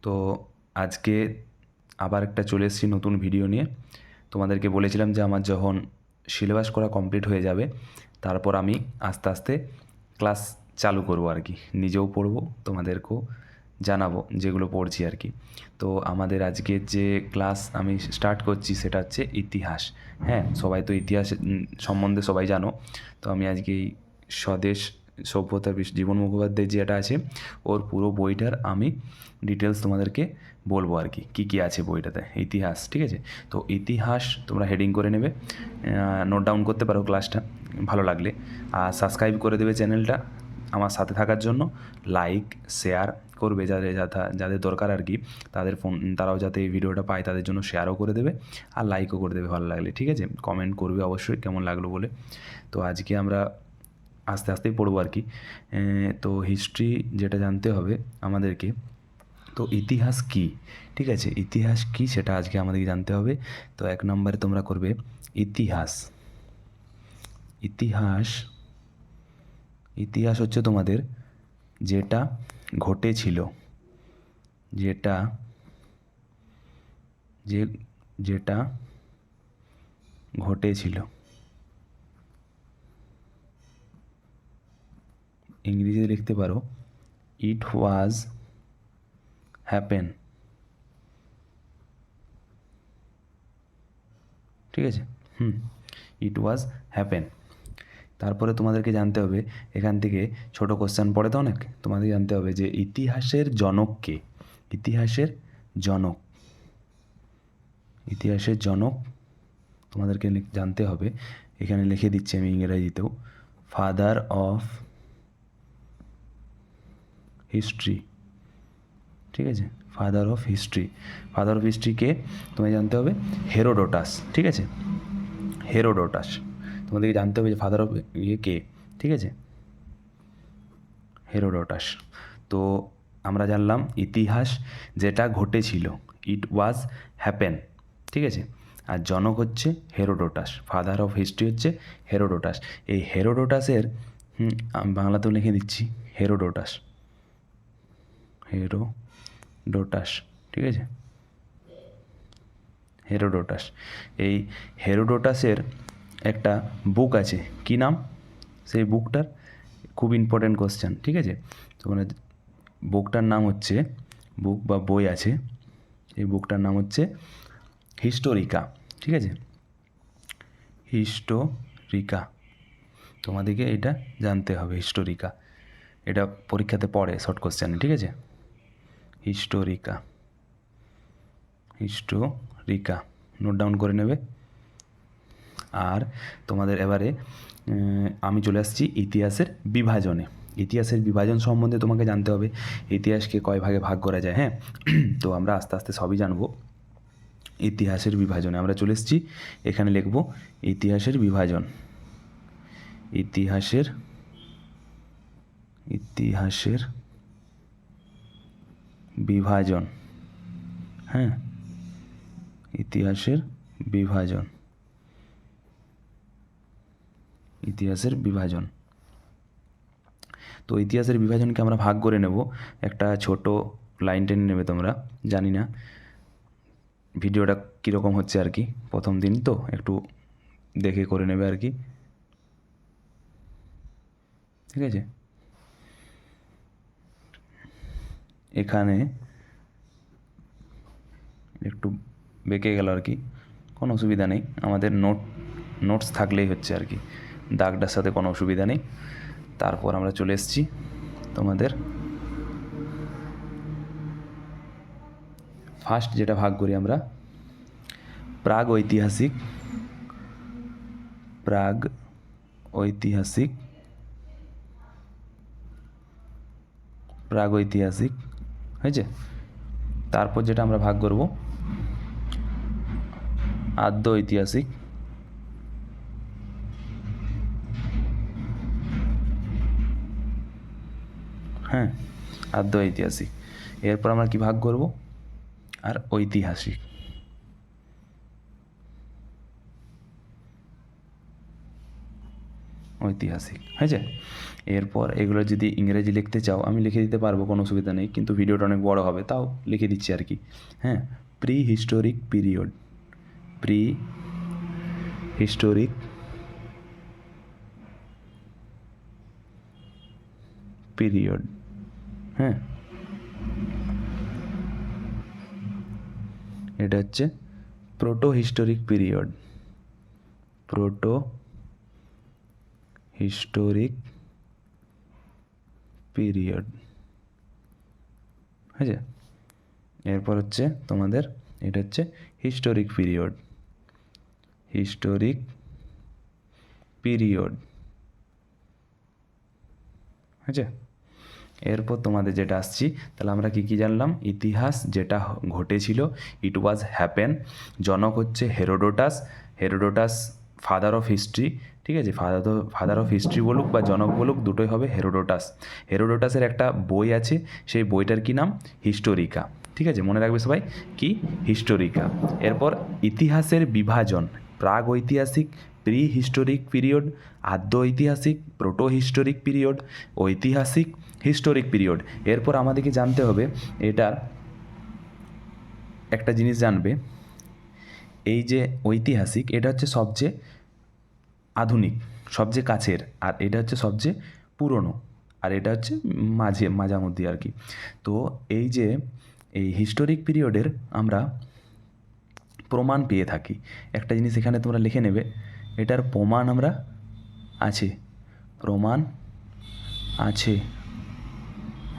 তো আজকে আবার একটা চলে এসেছি নতুন ভিডিও নিয়ে। তোমাদেরকে বলেছিলাম যে আমার যখন সিলেবাস করা কমপ্লিট হয়ে যাবে তারপর আমি আস্তে আস্তে ক্লাস চালু করব আর কি, নিজেও পড়বো তোমাদেরকেও জানাবো যেগুলো পড়ছি আর কি। তো আমাদের আজকের যে ক্লাস আমি স্টার্ট করছি সেটা হচ্ছে ইতিহাস। হ্যাঁ, সবাই তো ইতিহাস সম্বন্ধে সবাই জানো। তো আমি আজকে এই স্বদেশ সভ্যতা জীবন মুখোপাধ্যায় যেটা আছে ওর পুরো বইটার আমি ডিটেলস তোমাদেরকে বলবো আর কি, কী কী আছে বইটাতে। ইতিহাস, ঠিক আছে? তো ইতিহাস তোমরা হেডিং করে নেবে, নোট ডাউন করতে পারো ক্লাসটা ভালো লাগলে, আর সাবস্ক্রাইব করে দেবে চ্যানেলটা আমার সাথে থাকার জন্য। লাইক শেয়ার করবে যাদের যাদের দরকার আর কি, তারাও যাতে এই ভিডিওটা পায় তাদের জন্য শেয়ারও করে দেবে আর লাইকও করে দেবে ভালো লাগলে, ঠিক আছে? কমেন্ট করবে অবশ্যই কেমন লাগলো বলে। তো আজকে আমরা আস্তে আস্তেই পড়বো আর কি। তো হিস্ট্রি যেটা জানতে হবে আমাদেরকে, তো ইতিহাস কী, ঠিক আছে? ইতিহাস কী সেটা আজকে আমাদেরকে জানতে হবে। তো 1 নম্বরে তোমরা করবে ইতিহাস। ইতিহাস ইতিহাস হচ্ছে তোমাদের যেটা ঘটেছিল, যেটা ঘটেছিল। ইংরেজিতে লিখতে পারো ইট ওয়াজ হ্যাপেন, ঠিক আছে? ইট ওয়াজ হ্যাপেন। তারপরে তোমাদেরকে জানতে হবে, এখান থেকে ছোট কোশ্চেন পড়ে তো অনেক, তোমাদের জানতে হবে যে ইতিহাসের জনক কে। ইতিহাসের জনক তোমাদেরকে জানতে হবে। এখানে লিখে দিচ্ছি আমি ইংরেজিতেও, ফাদার অফ হিস্ট্রি, ঠিক আছে? ফাদার অফ হিস্ট্রিকে তোমায় জানতে হবে হেরোডোটাস, ঠিক আছে? হেরোডোটাস তোমাদেরকে জানতে হবে যে ফাদার অফ কে, ঠিক আছে? হেরোডোটাস। তো আমরা জানলাম ইতিহাস যেটা ঘটেছিল, ইট ওয়াজ হ্যাপেন, ঠিক আছে? আর জনক হচ্ছে হেরোডোটাস, ফাদার অফ হিস্ট্রি হচ্ছে হেরোডোটাস। এই হেরোডোটাসের আমি বাংলাতেও লিখে দিচ্ছি হেরোডোটাস, ঠিক আছে? হেরোডোটাস। এই হেরোডোটাসের একটা বুক আছে, কি নাম সেই বুকটার? খুব ইম্পর্টেন্ট কোশ্চেন, ঠিক আছে? তো মানে বুকটার নাম হচ্ছে, বুক বা বই আছে, এই বুকটার নাম হচ্ছে হিস্টোরিকা, ঠিক আছে? হিস্টোরিকা, তোমাদেরকে এটা জানতে হবে। হিস্টোরিকা এটা পরীক্ষাতে পড়ে শর্ট কোশ্চেনে, ঠিক আছে? হিস্টোরিকা নোট ডাউন করে নেবে। আর তোমাদের এবারে আমি চলে আসছি ইতিহাসের বিভাজনে। ইতিহাসের বিভাজন সম্বন্ধে তোমাকে জানতে হবে, ইতিহাসকে কয় ভাগে ভাগ করা যায়। হ্যাঁ, তো আমরা আস্তে আস্তে সবই জানবো। ইতিহাসের বিভাজনে আমরা চলে এসেছি, এখানে লিখব ইতিহাসের বিভাজন। ইতিহাসের বিভাজন, হ্যাঁ, ইতিহাসের বিভাজন। তো ইতিহাসের বিভাজনকে আমরা ভাগ করে নেব। একটা ছোট লাইন টেনে নেবে তোমরা, জানি না ভিডিওটা কীরকম হচ্ছে আর কি, প্রথম দিন তো একটু দেখে করে নেবে আর কি, ঠিক আছে? এখানে একটু বেঁকে গেল আর কি, কোনো অসুবিধা নেই, আমাদের নোটস থাকলেই হচ্ছে আর কি, দাগটার সাথে কোনো অসুবিধা নেই। তারপর আমরা চলে এসেছি তোমাদের ফার্স্ট যেটা ভাগ করি আমরা, প্রাগ ঐতিহাসিক হয়েছে। তারপর যেটা আমরা ভাগ করব আদ্য ঐতিহাসিক, হ্যাঁ, আদ্য ঐতিহাসিক। এরপর আমরা কি ভাগ করব? আর ঐতিহাসিক। ঐতিহাসিক হয়েছে। এরপর এগুলো যদি ইংরেজি লিখতে চাও আমি লিখে দিতে পারবো, কোনো অসুবিধা নেই, কিন্তু ভিডিওটা অনেক বড় হবে, তাও লিখে দিচ্ছি আর কি। হ্যাঁ, pre historic period, pre historic period. হ্যাঁ, এটা হচ্ছে proto historic period, proto historic period হয়েছে। এরপর হচ্ছে তোমাদের এটা হচ্ছে হিস্টোরিক পিরিয়ড, হিস্টোরিক পিরিয়ড হয়েছে। এরপর তোমাদের যেটা আসছি, তাহলে আমরা কী কী জানলাম? ইতিহাস যেটা ঘটেছিল, ইট ওয়াজ হ্যাপেন। জনক হচ্ছে Herodotus, Herodotus father of history, ঠিক আছে, ফাদার অফ হিস্ট্রি বলুক বা জনক বলুক দুটোই হবে হেরোডোটাস। হেরোডোটাসের একটা বই আছে, সেই বইটার কি নাম? হিস্টোরিকা, ঠিক আছে, মনে রাখবে সবাই, কি? হিস্টোরিকা। এরপর ইতিহাসের বিভাজন, প্রাগ ঐতিহাসিক, প্রি হিস্টোরিক পিরিয়ড, আদ্য ঐতিহাসিক, প্রোটো হিস্টোরিক পিরিয়ড, ঐতিহাসিক, হিস্টোরিক পিরিয়ড। এরপর আমাদেরকে জানতে হবে এটার একটা জিনিস জানবে, এই যে ঐতিহাসিক এটা হচ্ছে সবচেয়ে আধুনিক, সবচেয়ে কাছের, আর এটা হচ্ছে সবচেয়ে পুরনো, আর এটা হচ্ছে মাঝামধ্যি আর কি। তো এই যে এই হিস্টোরিক পিরিয়ডের আমরা প্রমাণ পেয়ে থাকি, একটা জিনিস এখানে তোমরা লিখে নেবে, এটার প্রমাণ আমরা আছে, প্রমাণ আছে,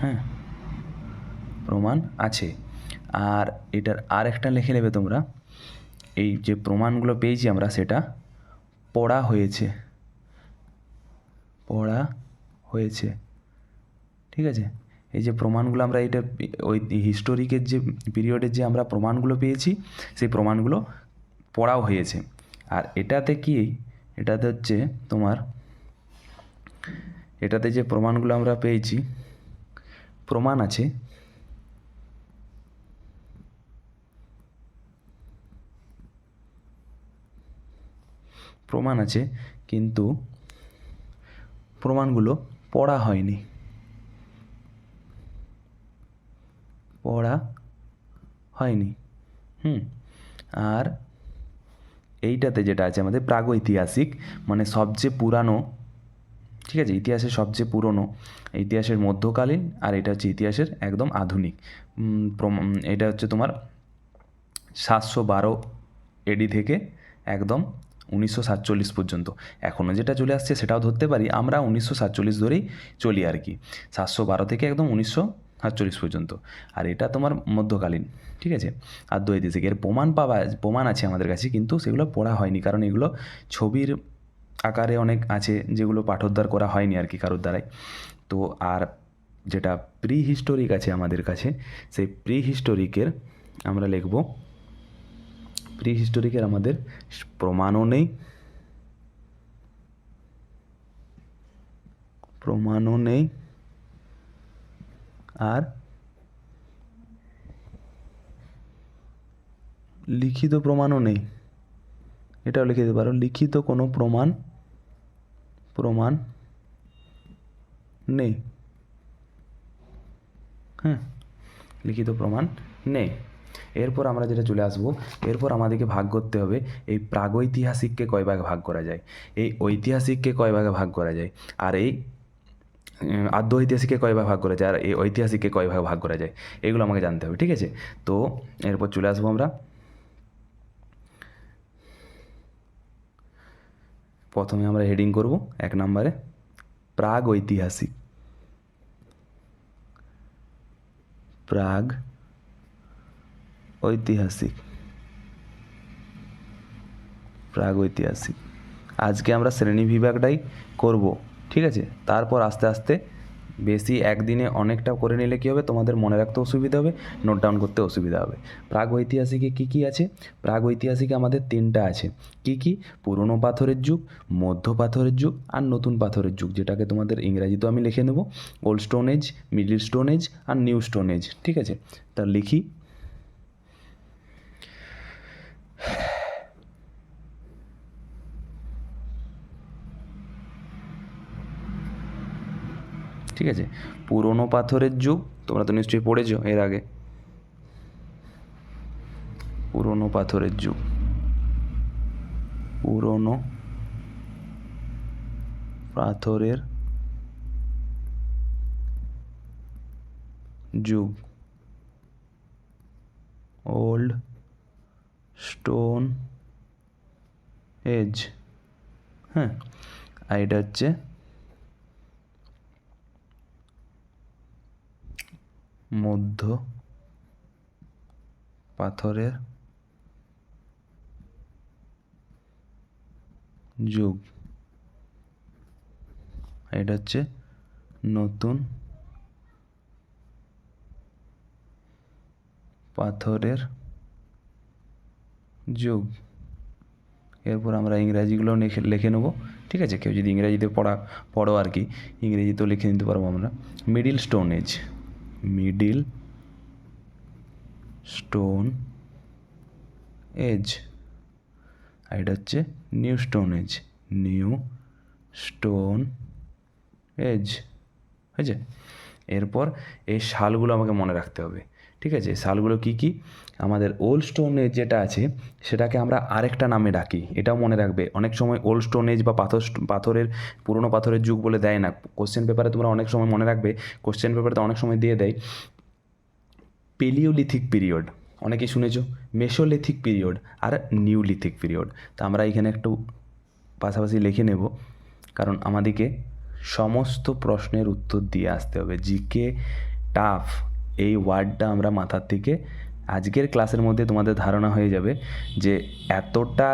হ্যাঁ, প্রমাণ আছে। আর এটার আর একটা লিখে নেবে তোমরা, এই যে প্রমাণগুলো পেয়েছি আমরা সেটা পড়া হয়েছে, পড়া হয়েছে, ঠিক আছে। এই যে প্রমাণগুলো আমরা এটা ওই হিস্টোরিকের যে পিরিয়ডের যে আমরা প্রমাণগুলো পেয়েছি সেই প্রমাণগুলো পড়াও হয়েছে। আর এটাতে কি, এটাতে হচ্ছে তোমার, এটাতে যে প্রমাণগুলো আমরা পেয়েছি, প্রমাণ আছে, প্রমাণ আছে, কিন্তু প্রমাণগুলো পড়া হয়নি, পড়া হয়নি। আর এইটাতে যেটা আছে আমাদের প্রাগৈতিহাসিক, মানে সবচেয়ে পুরানো, ঠিক আছে, ইতিহাসের সবচেয়ে পুরনো, ইতিহাসের মধ্যকালীন, আর এটা হচ্ছে ইতিহাসের একদম আধুনিক। এটা হচ্ছে তোমার 712 এডি থেকে একদম 1947 পর্যন্ত। এখনও যেটা চলে আসছে সেটাও ধরতে পারি আমরা, 1947 ধরেই চলি আর কি, 712 থেকে একদম 1947 পর্যন্ত। আর এটা তোমার মধ্যকালীন, ঠিক আছে, আর ঐতিহাসিক। এর প্রমাণ আছে আমাদের কাছে, কিন্তু সেগুলো পড়া হয়নি, কারণ এগুলো ছবির আকারে অনেক আছে যেগুলো পাঠোদ্ধার করা হয়নি আর কি কারোর দ্বারাই। তো আর যেটা প্রি হিস্টোরিক আছে আমাদের কাছে, সেই প্রি হিস্টোরিকের আমরা লিখব, প্রি হিস্টোরিকের আমাদের প্রমাণও নেই, প্রমাণও নেই, আর লিখিত প্রমাণও নেই, এটাও লিখে দিতে পারো, লিখিত কোনো প্রমাণ নেই, হ্যাঁ, লিখিত প্রমাণ নেই। এরপর আমরা যেটা চলে আসবো, এরপর আমাদেরকে ভাগ করতে হবে এই প্রাগৈতিহাসিককে কয় ভাগে ভাগ করা যায়, এই ঐতিহাসিককে কয় ভাগে ভাগ করা যায়, আর এই আদ্য ঐতিহাসিককে কয় ভাগে ভাগ করা যায়, আর এই ঐতিহাসিককে কয় ভাগে ভাগ করা যায়, এগুলো আমাকে জানতে হবে, ঠিক আছে। তো এরপর চলে আসবো আমরা, প্রথমে আমরা হেডিং করব 1 নম্বরে প্রাগ ঐতিহাসিক, প্রাগ ঐতিহাসিক, প্রাগ ঐতিহাসিক। আজকে আমরা শ্রেণী বিভাগটাই করব, ঠিক আছে, তারপর আস্তে আস্তে বেশি একদিনে অনেকটা করে নিলে কী হবে, তোমাদের মনে রাখতে অসুবিধা হবে, নোট ডাউন করতে অসুবিধা হবে। প্রাগ ঐতিহাসিকে কী কী আছে? প্রাগ ঐতিহাসিকে আমাদের 3টা আছে, কী কী? পুরনো পাথরের যুগ, মধ্য পাথরের যুগ, আর নতুন পাথরের যুগ, যেটাকে তোমাদের ইংরাজিতেও আমি লিখে নেব, old stone age, middle stone age, আর নিউ স্টোন এজ, ঠিক আছে। তা লিখি, ঠিক আছে। পুরনো পাথরের যুগ তোমরা তো নিশ্চয়ই পড়েছো এর আগে। পুরনো পাথরের যুগ, পুরনো পাথরের যুগ, ওল্ড স্টোন এজ। হ্যাঁ, আর এটা হচ্ছে মধ্য পাথরের যুগ, এটা হচ্ছে নতুন পাথরের যুগ। এরপর আমরা ইংরাজিগুলো লিখে নেবো, ঠিক আছে। কেউ যদি ইংরাজিতে পড়ো আর কি, ইংরেজিতেও লিখে নিতে পারবো আমরা। Middle stone age, middle stone age. আর এটা হচ্ছে new stone age, new stone age, হয়েছে। এরপর এই সালগুলো আমাকে মনে রাখতে হবে, ঠিক আছে। সালগুলো কি কি? আমাদের ওল্ড স্টোন এজ যেটা আছে সেটাকে আমরা আরেকটা নামে ডাকি, এটাও মনে রাখবে। অনেক সময় ওল্ড স্টোন এজ বা পাথরের পুরনো পাথরের যুগ বলে দেয় না কোশ্চেন পেপারে, তোমরা অনেক সময় মনে রাখবে কোশ্চেন পেপারে তো অনেক সময় দিয়ে দেয় পেলিওলিথিক পিরিয়ড, অনেকেই শুনেছো, মেসোলিথিক পিরিয়ড আর নিউলিথিক পিরিয়ড। তা আমরা এখানে একটু পাশাপাশি লিখে নেব, কারণ আমাদেরকে সমস্ত প্রশ্নের উত্তর দিয়ে আসতে হবে। জিকে টাফ এই ওয়ার্ডটা আমরা মাথার থেকে আজকের ক্লাসের মধ্যে তোমাদের ধারণা হয়ে যাবে যে এতটা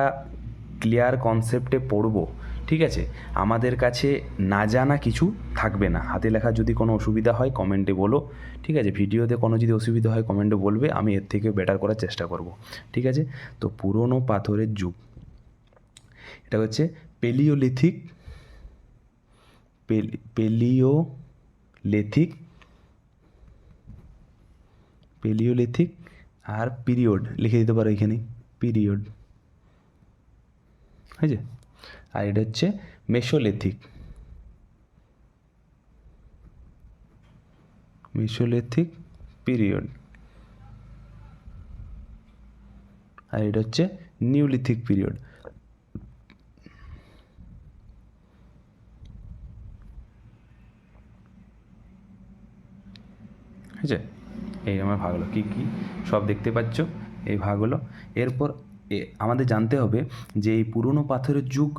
ক্লিয়ার কনসেপ্টে পড়বো, ঠিক আছে। আমাদের কাছে না জানা কিছু থাকবে না। হাতে লেখার যদি কোনো অসুবিধা হয় কমেন্টে বলো, ঠিক আছে। ভিডিওতে কোনো যদি অসুবিধা হয় কমেন্টে বলবে, আমি এর থেকে বেটার করার চেষ্টা করব, ঠিক আছে। তো পুরনো পাথরের যুগ, এটা হচ্ছে পেলিওলিথিক, পেলিওলিথিক আর পিরিয়ড লিখে দিতে পারো এখানে, পিরিয়ড, হয়েছে। আর এটা হচ্ছে মেসোলিথিক, মেসোলিথিক পিরিয়ড। আর এটা হচ্ছে নিউলিথিক পিরিয়ড। হয়েছে। এই আমার ভাগ হলো, কী কী সব দেখতে পাচ্ছ এই ভাগ হলো। এরপর আমাদের জানতে হবে যে এই পুরনো পাথরের যুগ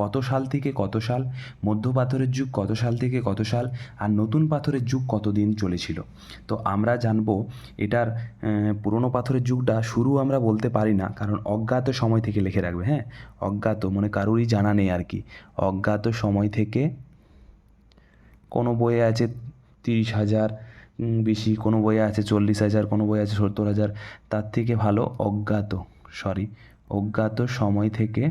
কত সাল থেকে কত সাল, মধ্য পাথরের যুগ কত সাল থেকে কত সাল, আর নতুন পাথরের যুগ কতদিন চলেছিল। তো আমরা জানবো এটার পুরনো পাথরের যুগটা শুরু আমরা বলতে পারি না, কারণ অজ্ঞাত সময় থেকে লিখে রাখবে। হ্যাঁ, অজ্ঞাত মানে কারুরই জানা নেই আর কি। অজ্ঞাত সময় থেকে, কোনো বইয়ে আছে 30,000 বেশি, কোনো বইয়ে আছে 40,000, কোনো বইয়ে আছে 70,000, তার থেকে ভালো অজ্ঞাত সময় থেকে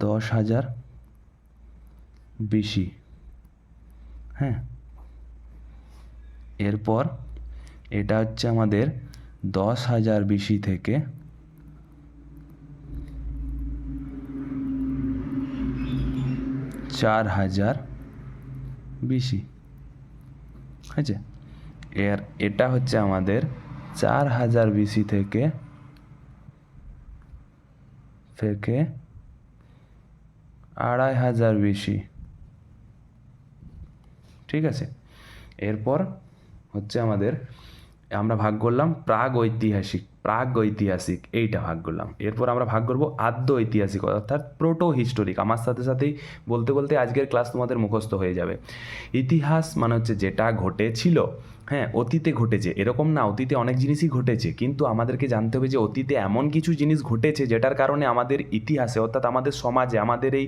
10,000 বেশি। হ্যাঁ, এরপর এটা হচ্ছে আমাদের 10,000 বেশি থেকে 4,000 বেশি, হয়েছে। এটা হচ্ছে আমাদের 4,000 বেশি থেকে 2,500 বেশি, ঠিক আছে। এরপর হচ্ছে আমাদের, আমরা ভাগ করলাম প্রাগ ঐতিহাসিক এইটা ভাগ করলাম। এরপর আমরা ভাগ করব আদ্য ঐতিহাসিক, অর্থাৎ প্রোটো হিস্টোরিক। আমার সাথে সাথেই বলতে বলতে আজকের ক্লাস তোমাদের মুখস্থ হয়ে যাবে। ইতিহাস মানে হচ্ছে যেটা ঘটেছিল, হ্যাঁ, অতীতে ঘটেছে, এরকম না, অতীতে অনেক জিনিসই ঘটেছে, কিন্তু আমাদেরকে জানতে হবে যে অতীতে এমন কিছু জিনিস ঘটেছে যেটার কারণে আমাদের ইতিহাসে, অর্থাৎ আমাদের সমাজে, আমাদের এই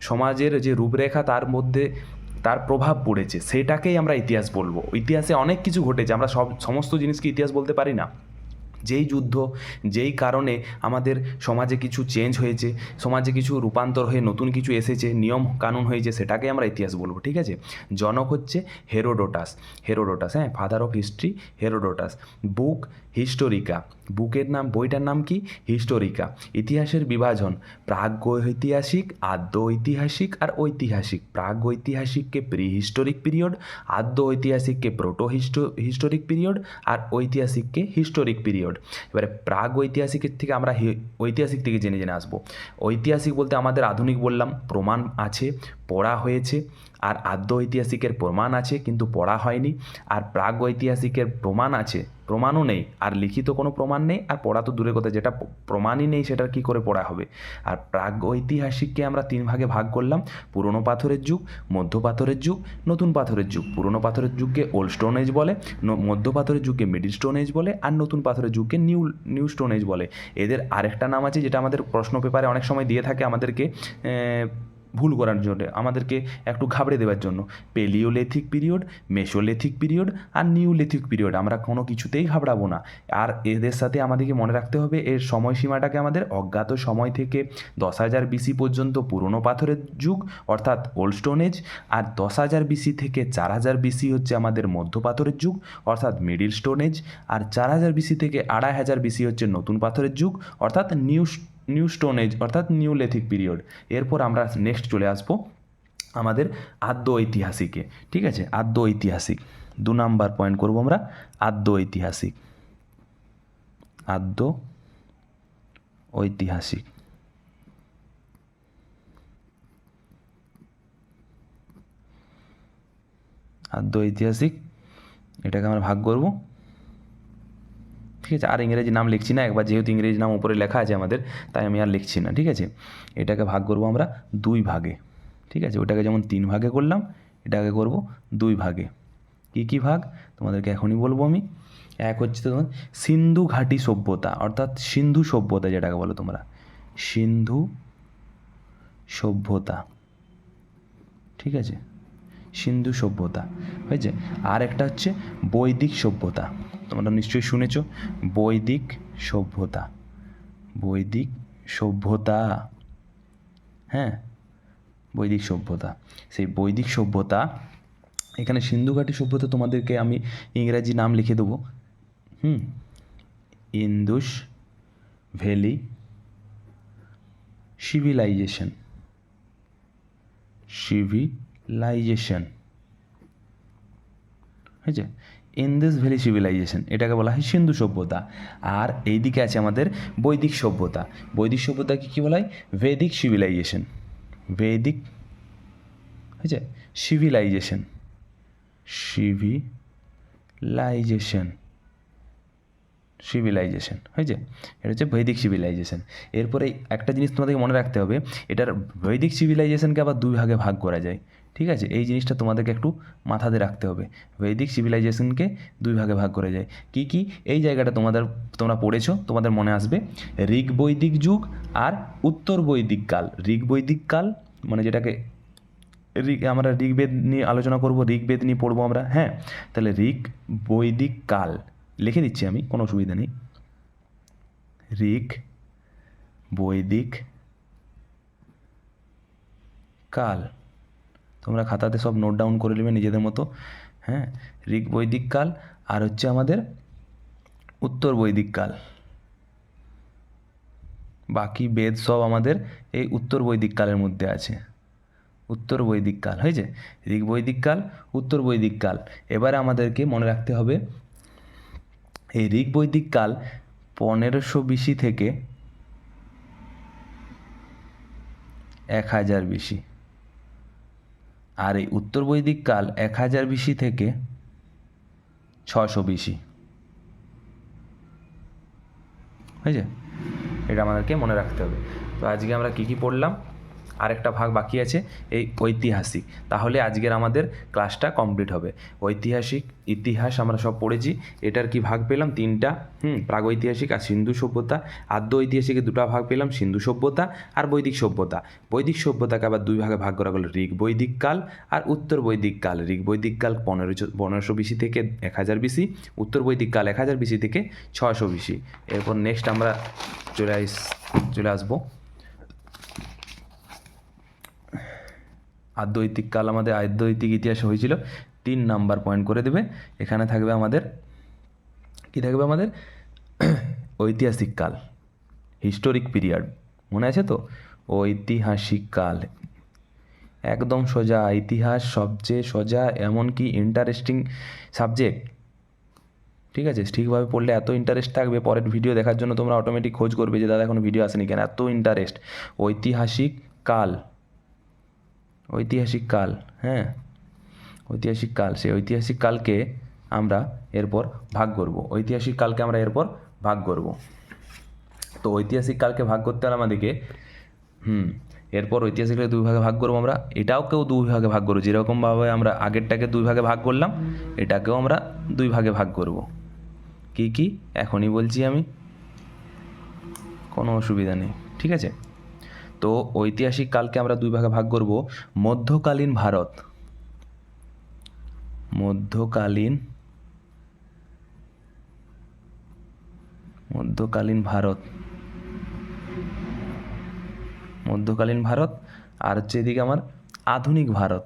সমাজের যে রূপরেখা তার মধ্যে তার প্রভাব পড়েছে, সেটাকেই আমরা ইতিহাস বলবো। ইতিহাসে অনেক কিছু ঘটেছে, আমরা সমস্ত জিনিসকে ইতিহাস বলতে পারি না, যেই যুদ্ধ, যেই কারণে আমাদের সমাজে কিছু চেঞ্জ হয়েছে, সমাজে কিছু রূপান্তর হয়ে নতুন কিছু এসেছে, নিয়ম কানুন হয়েছে, সেটাকে আমরা ইতিহাস বলবো। ঠিক আছে, জনক হচ্ছে হেরোডোটাস। হ্যাঁ, ফাদার অফ হিস্ট্রি হেরোডোটাস। বুক হিস্টোরিকা, বুকের নাম, বইটার নাম কি? হিস্টোরিকা। ইতিহাসের বিভাজন প্রাগৈতিহাসিক, আদ্য ঐতিহাসিক আর ঐতিহাসিক। প্রাগৈতিহাসিককে প্রি হিস্টোরিক পিরিয়ড, আদ্য ঐতিহাসিককে প্রোটো হিস্টোরিক পিরিয়ড আর ঐতিহাসিককে হিস্টোরিক পিরিয়ড। এবারে প্রাগ ঐতিহাসিকের থেকে আমরা ঐতিহাসিক থেকে জেনে আসবো। ঐতিহাসিক বলতে আমাদের আধুনিক বললাম, প্রমাণ আছে, পড়া হয়েছে। আর আদ্য ঐতিহাসিকের প্রমাণ আছে কিন্তু পড়া হয়নি। আর প্রাগ ঐতিহাসিকের প্রমাণ আছে, প্রমাণও নেই, আর লিখিত কোনো প্রমাণ নেই, আর পড়া তো দূরের কথা, যেটা প্রমাণই নেই সেটার কী করে পড়া হবে। আর প্রাগ ঐতিহাসিককে আমরা 3 ভাগে ভাগ করলাম: পুরনো পাথরের যুগ, মধ্য পাথরের যুগ, নতুন পাথরের যুগ। পুরনো পাথরের যুগকে ওল্ড স্টোন এজ বলে, মধ্য পাথরের যুগকে মিডল স্টোন এজ বলে, আর নতুন পাথরের যুগকে নিউ স্টোন এজ বলে। এদের আরেকটা নাম আছে যেটা আমাদের প্রশ্ন পেপারে অনেক সময় দিয়ে থাকে আমাদেরকে ভুল করার জন্য, আমাদেরকে একটু ঘাবড়ে দেওয়ার জন্য: পেলিওলিথিক পিরিয়ড, মেসোলিথিক পিরিয়ড আর নিউলিথিক পিরিয়ড। আমরা কোনো কিছুতেই ঘাবড়াবো না। আর এদের সাথে আমাদেরকে মনে রাখতে হবে এর সময়সীমাটাকে আমাদের অজ্ঞাত সময় থেকে 10,000 BC পর্যন্ত পুরনো পাথরের যুগ অর্থাৎ ওল্ড স্টোন এজ, আর 10,000 BC থেকে 4,000 BC হচ্ছে আমাদের মধ্য পাথরের যুগ অর্থাৎ মিডিল স্টোন এজ, আর 4,000 BC থেকে 2,500 BC হচ্ছে নতুন পাথরের যুগ অর্থাৎ নিউ স্টোন এজ অর্থাৎ নিউলিথিক পিরিয়ড। এরপর আমরা নেক্সট চলে আসবো আমাদের আদ্য ঐতিহাসিকে। ঠিক আছে, আদ্য ঐতিহাসিক 2 নাম্বার পয়েন্ট করব আমরা। আদ্য ঐতিহাসিক, আদ্য ঐতিহাসিক। আদ্য ঐতিহাসিক এটাকে আমরা ভাগ করব। ঠিক আছে, আর ইংরেজি নাম লিখছি না, একবার যেহেতু ইংরেজি নাম উপরে লেখা আছে আমাদের, তাই আমি আর লিখছি না। ঠিক আছে, এটাকে ভাগ করব আমরা 2 ভাগে। ঠিক আছে, ওটাকে যেমন 3 ভাগে করলাম, এটাকে করব 2 ভাগে। কী ভাগ তোমাদেরকে এখনই বলবো আমি। এক হচ্ছে তোমার সিন্ধু ঘাটি সভ্যতা অর্থাৎ সিন্ধু সভ্যতা, যেটাকে বলো তোমরা সিন্ধু সভ্যতা। ঠিক আছে, সিন্ধু সভ্যতা হয়েছে। আর একটা হচ্ছে বৈদিক সভ্যতা, তোমরা নিশ্চয়ই শুনেছ বৈদিক সভ্যতা। বৈদিক সভ্যতা, হ্যাঁ, বৈদিক সভ্যতা। সেই বৈদিক সভ্যতা, এখানে সিন্ধু ঘাটি সভ্যতা তোমাদেরকে আমি ইংরাজি নাম লিখে দেবো। Indus valley civilisation. হয়েছে, ইন্দুস ভ্যালি সিভিলাইজেশন, এটাকে বলা হয় সিন্ধু সভ্যতা। আর এইদিকে আছে আমাদের বৈদিক সভ্যতা। বৈদিক সভ্যতাকে কী বলা হয়? ভেদিক সিভিলাইজেশন। ভেদিক হয়েছে, সিভিলাইজেশন হয়েছে, এটা হচ্ছে বৈদিক সিভিলাইজেশন। এরপরে একটা জিনিস তোমাদেরকে মনে রাখতে হবে, এটার বৈদিক সিভিলাইজেশনকে আবার 2 ভাগে ভাগ করা যায়। ঠিক আছে, এই জিনিসটা তোমাদেরকে একটু মাথাতে রাখতে হবে। বৈদিক সিভিলাইজেশনকে 2 ভাগে ভাগ করা যায়। কি এই জায়গাটা তোমরা পড়েছো, তোমাদের মনে আসবে ঋগ বৈদিক যুগ আর উত্তর বৈদিক কাল। ঋগ বৈদিক কাল মানে যেটাকে আমরা ঋগ্বেদ নিয়ে আলোচনা করব, ঋগ্বেদ নিয়ে পড়বো আমরা। হ্যাঁ, তাহলে ঋগ বৈদিক কাল লিখে দিচ্ছি আমি, কোনো অসুবিধা নেই। ঋগ বৈদিক কাল, তোমরা খাতাতে সব নোট ডাউন করে নেবে নিজেদের মতো। হ্যাঁ, ঋগ বৈদিক কাল আর হচ্ছে আমাদের উত্তর বৈদিক কাল। বাকি বেদ সব আমাদের এই উত্তর বৈদিক কালের মধ্যে আছে। উত্তর বৈদিক কাল হয়েছে, ঋগ বৈদিক কাল, উত্তর বৈদিক কাল। এবারে আমাদেরকে মনে রাখতে হবে এই ঋগ বৈদিক কাল 1500 BC থেকে 1000 BC, আর এই উত্তর বৈদিক কাল 1000 BC থেকে 600 BC হয়েছে। এটা আমাদেরকে মনে রাখতে হবে। তো আজকে আমরা কী পড়লাম? আরেকটা ভাগ বাকি আছে এই ঐতিহাসিক। তাহলে আজকের আমাদের ক্লাসটা কমপ্লিট হবে। ঐতিহাসিক, ইতিহাস আমরা সব পড়েছি। এটার কি ভাগ পেলাম? 3টা। প্রাগৈতিহাসিক আর সিন্ধু সভ্যতা। আদ্য ঐতিহাসিকে 2টা ভাগ পেলাম, সিন্ধু সভ্যতা আর বৈদিক সভ্যতা। বৈদিক সভ্যতাকে আবার 2 ভাগে ভাগ করা হলো, ঋগ বৈদিক কাল আর উত্তর বৈদিক কাল। ঋগ বৈদিক কাল 1500 BC থেকে 1000 BC, উত্তর বৈদিক কাল 1000 BC থেকে 600 BC। এরপর নেক্সট আমরা চলে আসবো আদ্যৈতিক কাল। আমাদের আদ্যৈতিক ইতিহাসে হয়েছিল 3 নাম্বার পয়েন্ট করে দেবে। এখানে থাকবে আমাদের কি থাকবে? আমাদের ঐতিহাসিক কাল, হিস্টোরিক পিরিয়ড, মনে আছে তো? ঐতিহাসিক কাল একদম সোজা, ইতিহাস সবচেয়ে সোজা, এমনকি ইন্টারেস্টিং সাবজেক্ট। ঠিক আছে, ঠিকভাবে পড়লে এত ইন্টারেস্ট থাকবে, পরের ভিডিও দেখার জন্য তোমরা অটোমেটিক খোঁজ করবে যে দাদা এখনো ভিডিও আসেনি কেন, এত ইন্টারেস্ট। ঐতিহাসিক কাল, ঐতিহাসিক কাল, হ্যাঁ ঐতিহাসিক কাল। সেই ঐতিহাসিক কালকে আমরা এরপর ভাগ করব, ঐতিহাসিক কালকে আমরা এরপর ভাগ করব। তো ঐতিহাসিক কালকে ভাগ করতে হলে আমাদেরকে এরপর ঐতিহাসিককে 2 ভাগে ভাগ করবো আমরা। এটাকেও 2 ভাগে ভাগ করবো, যেরকমভাবে আমরা আগেরটাকে 2 ভাগে ভাগ করলাম, এটাকেও আমরা 2 ভাগে ভাগ করব। কি কি এখনই বলছি আমি, কোনো অসুবিধা নেই, ঠিক আছে? তো ঐতিহাসিক কালকে আমরা 2 ভাগে ভাগ করব। মধ্যকালীন ভারত, মধ্যকালীন ভারত, মধ্যকালীন ভারত, আর হচ্ছে এদিকে আমার আধুনিক ভারত,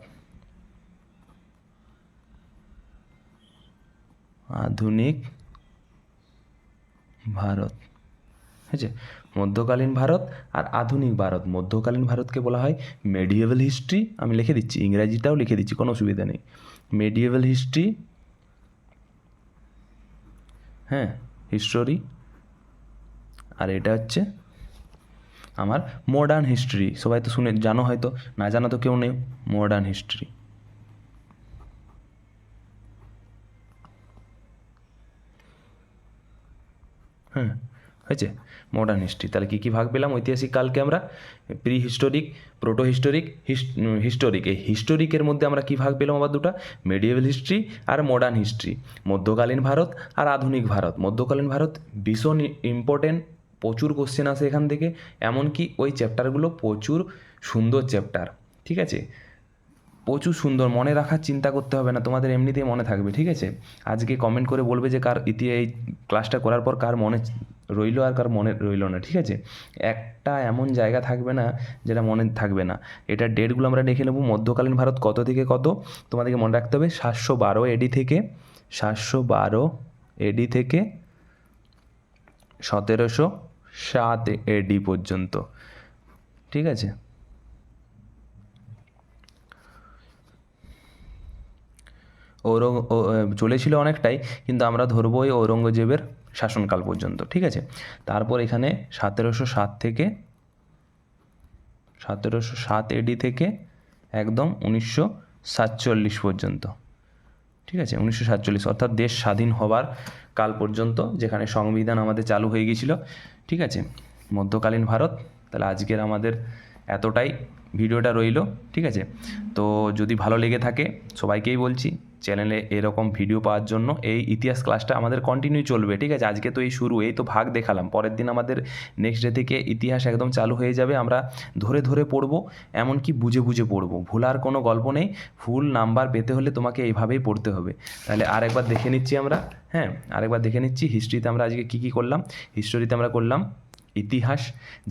আধুনিক ভারত। ঠিক আছে, মধ্যকালীন ভারত আর আধুনিক ভারত। মধ্যকালীন ভারতকে বলা হয় মেডিয়েভাল হিস্ট্রি। আমি লিখে দিচ্ছি, ইংরাজিটাও লিখে দিচ্ছি, কোনো অসুবিধা নেই। মেডিয়েভাল হিস্ট্রি, হ্যাঁ হিস্টোরি। আর এটা হচ্ছে আমার মডার্ন হিস্ট্রি। সবাই তো শুনে জানো, হয়তো না জানো তো কেউ নেই। মডার্ন হিস্ট্রি, হ্যাঁ হয়েছে মডার্ন হিস্ট্রি। তাহলে কী কী ভাগ পেলাম? ঐতিহাসিক কালকে আমরা pre historic, proto historic, historic. এই হিস্টোরিকের মধ্যে আমরা কী ভাগ পেলাম? আবার 2টা, মেডিয়েভাল হিস্ট্রি আর মডার্ন হিস্ট্রি। মধ্যকালীন ভারত আর আধুনিক ভারত। মধ্যকালীন ভারত ভীষণ ইম্পর্টেন্ট, প্রচুর কোশ্চেন আসে এখান থেকে, এমনকি ওই চ্যাপ্টারগুলো প্রচুর সুন্দর চ্যাপ্টার। ঠিক আছে, প্রচুর সুন্দর, মনে রাখার চিন্তা করতে হবে না, তোমাদের এমনিতেই মনে থাকবে। ঠিক আছে, আজকে কমেন্ট করে বলবে যে কার এই ক্লাসটা করার পর কার মনে রইলো আর কার মনে রইলো না। ঠিক আছে, একটা এমন জায়গা থাকবে না যেটা মনে থাকবে না। এটা ডেটগুলো আমরা দেখে নেব। মধ্যকালীন ভারত কত থেকে কত তোমাদেরকে মনে রাখতে হবে, 712 AD থেকে 712 AD থেকে 1707 AD পর্যন্ত। ঠিক আছে, চলেছিল অনেকটাই, কিন্তু আমরা ধরবো ওই ঔরঙ্গজেবের শাসনকাল পর্যন্ত। ঠিক আছে, তারপর এখানে 1707 থেকে 1707 AD থেকে একদম 1947 পর্যন্ত। ঠিক আছে, 1947 অর্থাৎ দেশ স্বাধীন হবার কাল পর্যন্ত, যেখানে সংবিধান আমাদের চালু হয়ে গিয়েছিল। ঠিক আছে, মধ্যকালীন ভারত। তাহলে আজকের আমাদের এতটাই ভিডিওটা রইল। ঠিক আছে, তো যদি ভালো লেগে থাকে সবাইকেই বলছি চ্যানেলে এরকম ভিডিও পাওয়ার জন্য এই ইতিহাস ক্লাসটা আমাদের কন্টিনিউ চলবে। ঠিক আছে, আজকে তো এই শুরু, এই তো ভাগ দেখালাম, পরের দিন আমাদের নেক্সট ডে থেকে ইতিহাস একদম চালু হয়ে যাবে। আমরা ধরে ধরে পড়বো, এমনকি বুঝে বুঝে পড়বো, ভুলার কোনো গল্প নেই। ফুল নাম্বার পেতে হলে তোমাকে এইভাবেই পড়তে হবে। তাহলে আরেকবার দেখে নিচ্ছি আমরা, হ্যাঁ আরেকবার দেখে নিচ্ছি। হিস্ট্রিতে আমরা আজকে কী কী করলাম? হিস্টোরিতে আমরা করলাম ইতিহাস,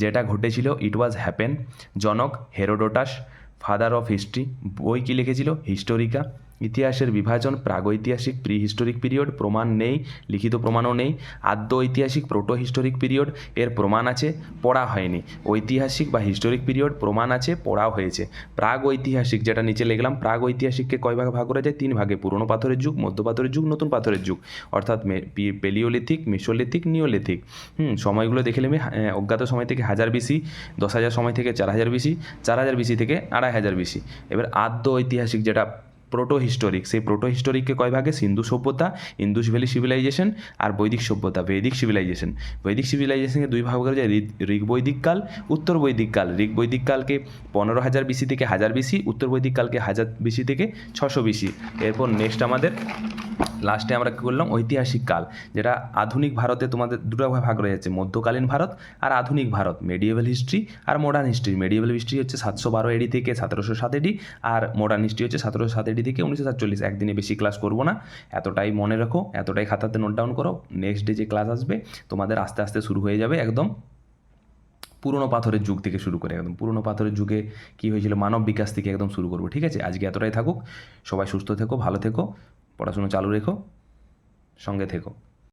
যেটা ঘটেছিল, ইট ওয়াজ হ্যাপেন। জনক হেরোডোটাস, ফাদার অফ হিস্ট্রি, বই কী লিখেছিল? হিস্টোরিকা। ইতিহাসের বিভাজন, প্রাগৈতিহাসিক, প্রি হিস্টোরিক পিরিয়ড, প্রমাণ নেই, লিখিত প্রমাণও নেই। আদ্য ঐতিহাসিক, প্রোটো হিস্টোরিক পিরিয়ড, এর প্রমাণ আছে, পড়া হয়নি। ঐতিহাসিক বা হিস্টোরিক পিরিয়ড প্রমাণ আছে, পড়াও হয়েছে। প্রাগ ঐতিহাসিক, যেটা নিচে লিখলাম, প্রাগ ঐতিহাসিককে কয় ভাগে ভাগ করা যায়? 3 ভাগে, পুরনো পাথরের যুগ, মধ্য পাথরের যুগ, নতুন পাথরের যুগ, অর্থাৎ পেলিওলিথিক, মেসোলিথিক, নিওলিথিক। সময়গুলো দেখে নেবে, অজ্ঞাত সময় থেকে 1000 BC, 10,000 সময় থেকে 4000 BC, 4000 BC থেকে 2500 BC। এবার আদ্য ঐতিহাসিক, যেটা প্রোটো হিস্টোরিক, সেই প্রোটো হিস্টোরিককে কয় ভাগে? সিন্ধু সভ্যতা, ইন্দুস ভ্যালি সিভিলাইজেশন আর বৈদিক সভ্যতা, বৈদিক সিভিলাইজেশন। বৈদিক সিভিলাইজেশনকে দুই ভাগ করা যায়, ঋগ বৈদিক কাল, উত্তর বৈদিক কাল। ঋগ বৈদিক কালকে 15,000 বিসি থেকে 1000 বিসি, উত্তর বৈদিক কালকে 1000 বিসি থেকে 600 বিসি। এরপর নেক্সট আমাদের লাস্টে আমরা কী করলাম? ঐতিহাসিক কাল, যেটা আধুনিক ভারতে তোমাদের দুটো ভাগ রয়ে যাচ্ছে, মধ্যকালীন ভারত আর আধুনিক ভারত, মেডিয়েভাল হিস্ট্রি আর মডার্ন হিস্ট্রি। মেডিয়েভাল হিস্ট্রি হচ্ছে 712 এডি থেকে 1707 এডি, আর মডার্ন হিস্ট্রি হচ্ছে 1707 এডি থেকে 1947। একদিনে বেশি ক্লাস করবো না, এতটাই মনে রাখো, এতটাই খাতাতে নোট ডাউন করো। নেক্সট ডে যে ক্লাস আসবে তোমাদের আস্তে আস্তে শুরু হয়ে যাবে একদম পুরনো পাথরের যুগ থেকে শুরু করে, একদম পুরনো পাথরের যুগে কী হয়েছিল, মানব বিকাশ থেকে একদম শুরু করবো। ঠিক আছে, আজকে এতটাই থাকুক। সবাই সুস্থ থেকো, ভালো থেকো, পড়াশুনো চালু রেখো, সঙ্গে থেকো।